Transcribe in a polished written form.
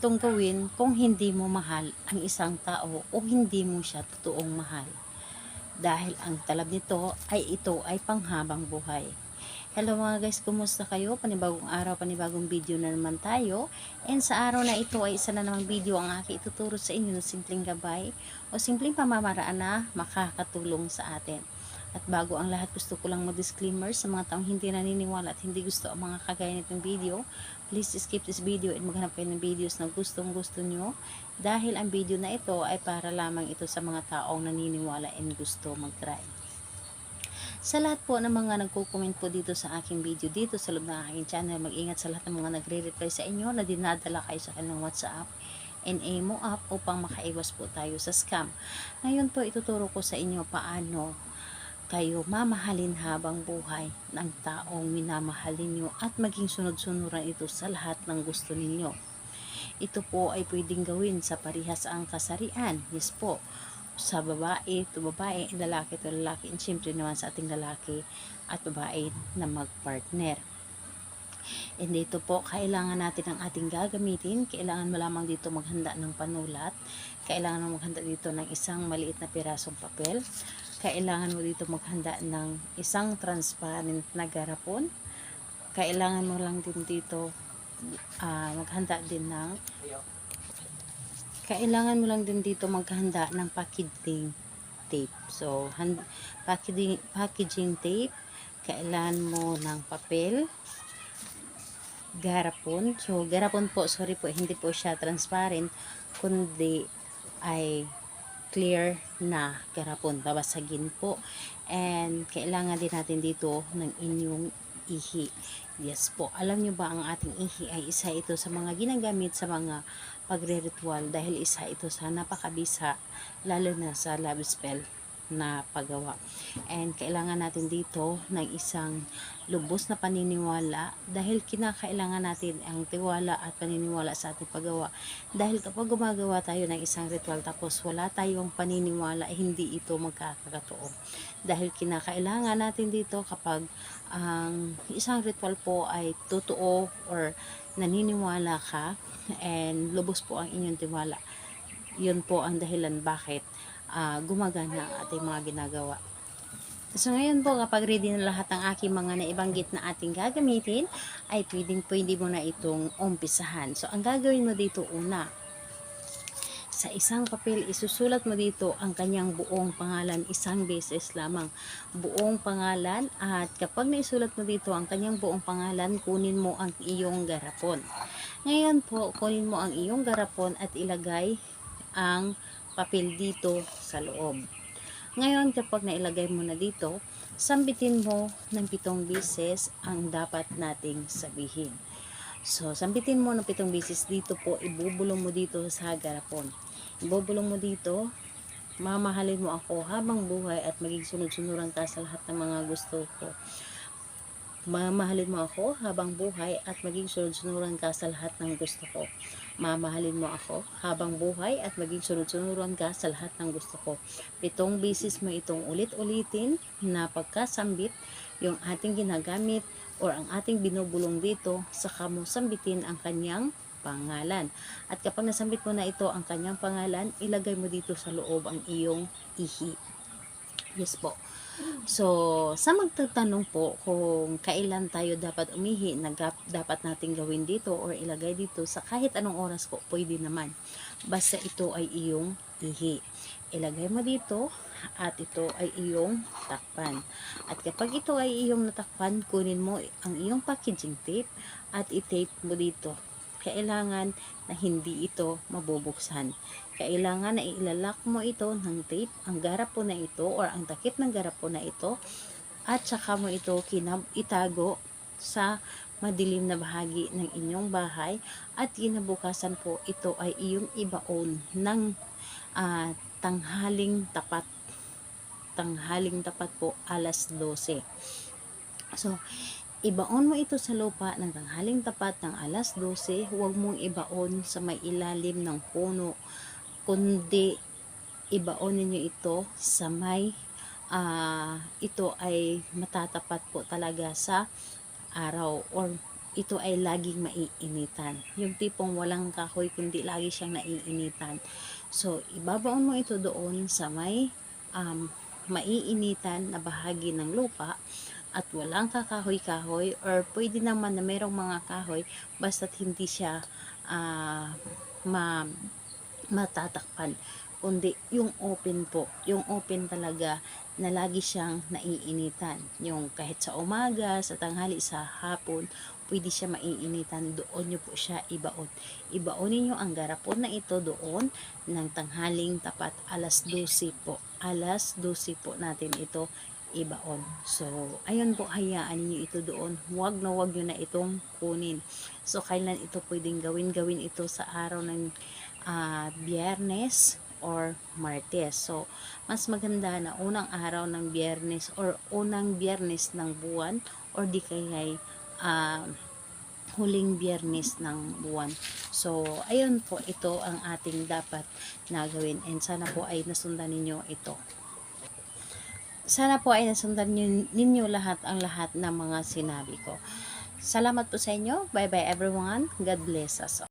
itong gawin kung hindi mo mahal ang isang tao o hindi mo siya totoong mahal. Dahil ang talab nito ay ito ay panghabang buhay. Hello mga guys, kumusta kayo? Panibagong araw, panibagong video na naman tayo. And sa araw na ito ay isa na namang video ang aking ituturo sa inyo ng simpleng gabay o simpleng pamamaraan na makakatulong sa atin. At bago ang lahat, gusto ko lang mag-disclaimer sa mga taong hindi naniniwala at hindi gusto ang mga kagaya nitong video. Please skip this video and maghanap kayo ng videos na gustong gusto nyo. Dahil ang video na ito ay para lamang ito sa mga taong naniniwala and gusto mag-try. Sa lahat po ng mga nagko-comment po dito sa aking video dito sa loob ng aking channel, mag-ingat sa lahat ng mga nagre-reply sa inyo na dinadala kayo sa kanilang WhatsApp and AMO app upang makaiwas po tayo sa scam. Ngayon po ituturo ko sa inyo paano kayo mamahalin habang buhay ng taong minamahalin nyo at maging sunod-sunuran ito sa lahat ng gusto ninyo. Ito po ay pwedeng gawin sa parihas ang kasarian. Yes po. Sa babae, to babae, lalaki to lalaki, and syempre naman sa ating lalaki at babae na magpartner. And dito po, kailangan natin ang ating gagamitin. Kailangan mo lamang dito maghanda ng panulat. Kailangan mo maghanda dito ng isang maliit na pirasong papel. Kailangan mo dito maghanda ng isang transparent na garapon. Kailangan mo lang din dito maghanda din ng packaging tape. So, packaging tape. Kailangan mo ng papel, garapon. So, garapon po, sorry po, hindi po siya transparent, kundi ay clear na garapon. Babasagin po. And, kailangan din natin dito ng inyong ihi. Yes po. Alam nyo ba ang ating ihi ay isa ito sa mga ginagamit sa mga pagre-ritual dahil isa ito sa napakabisa lalo na sa love spell na paggawa. And kailangan natin dito ng isang lubos na paniniwala dahil kinakailangan natin ang tiwala at paniniwala sa ating paggawa. Dahil kapag gumagawa tayo ng isang ritual tapos wala tayong paniniwala, hindi ito magkakatotoo. Dahil kinakailangan natin dito kapag ang isang ritual po ay totoo or naniniwala ka and lubos po ang inyong tiwala. Yun po ang dahilan bakit gumagana ang ating mga ginagawa. So ngayon po, kapag ready na lahat ng aking mga naibanggit na ating gagamitin, ay pwede mo na itong umpisahan. So ang gagawin mo dito una, sa isang papel, isusulat mo dito ang kanyang buong pangalan, isang beses lamang. Buong pangalan, at kapag naisulat mo dito ang kanyang buong pangalan, kunin mo ang iyong garapon. Ngayon po, kunin mo ang iyong garapon at ilagay ang papel dito sa loob. Ngayon, kapag nailagay mo na dito, sambitin mo ng 7 beses ang dapat nating sabihin. So, sambitin mo ng 7 beses dito po, ibubulong mo dito sa garapon. Ibubulong mo dito, mamahalin mo ako habang buhay at maging sunod-sunuran ka sa lahat ng mga gusto ko. Mamahalin mo ako habang buhay at maging sunod-sunuran ka sa lahat ng gusto ko. Mamahalin mo ako habang buhay at maging sunod-sunuran ka sa lahat ng gusto ko. 7 beses mo itong ulit-ulitin na pagkasambit yung ating ginagamit or ang ating binubulong dito, saka mo sambitin ang kanyang pangalan. At kapag nasambit mo na ito ang kanyang pangalan, ilagay mo dito sa loob ang iyong ihi. Yes po. So, sa magtatanong po kung kailan tayo dapat umihi, dapat nating gawin dito or ilagay dito sa kahit anong oras po, pwede naman. Basta ito ay iyong ihi. Ilagay mo dito at ito ay iyong takpan. At kapag ito ay iyong natakpan, kunin mo ang iyong packaging tape at i-tape mo dito. Kailangan na hindi ito mabubuksan. Kailangan na ilalak mo ito ng tape, ang garapon na ito or ang takip ng garapon na ito, at saka mo ito itago sa madilim na bahagi ng inyong bahay, at kinabukasan po ito ay iyong ibaon ng tanghaling tapat po, alas 12. So, ibaon mo ito sa lupa ng tanghaling tapat ng alas 12, huwag mong ibaon sa may ilalim ng puno, kundi ibaon ninyo ito sa may ito ay matatapat po talaga sa araw or ito ay laging maiinitan. Yung tipong walang kahoy kundi lagi siyang naiinitan. So, ibabaon mo ito doon sa may maiinitan na bahagi ng lupa at walang kakahoy-kahoy, or pwede naman na mayroong mga kahoy basta't hindi siya ah, ma matatakpan, kundi yung open po, yung open talaga na lagi siyang naiinitan, yung kahit sa umaga, sa tanghali, sa hapon, pwede siya maiinitan, doon nyo po siya ibaonin nyo ang garapon na ito doon ng tanghaling tapat alas 12 po, alas 12 po natin ito ibaon. So, ayun po, hayaan niyo ito doon. Huwag na huwag nyo na itong kunin. So, kailan ito pwedeng gawin ito sa araw ng Biyernes or Martes. So, mas maganda na unang araw ng Biyernes or unang Biyernes ng buwan, or di kaya huling Biyernes ng buwan. So, ayun po, ito ang ating dapat na gawin, and sana po ay nasundan ninyo ito. Sana po ay nasundan ninyo lahat ng mga sinabi ko. Salamat po sa inyo. Bye bye everyone. God bless us all.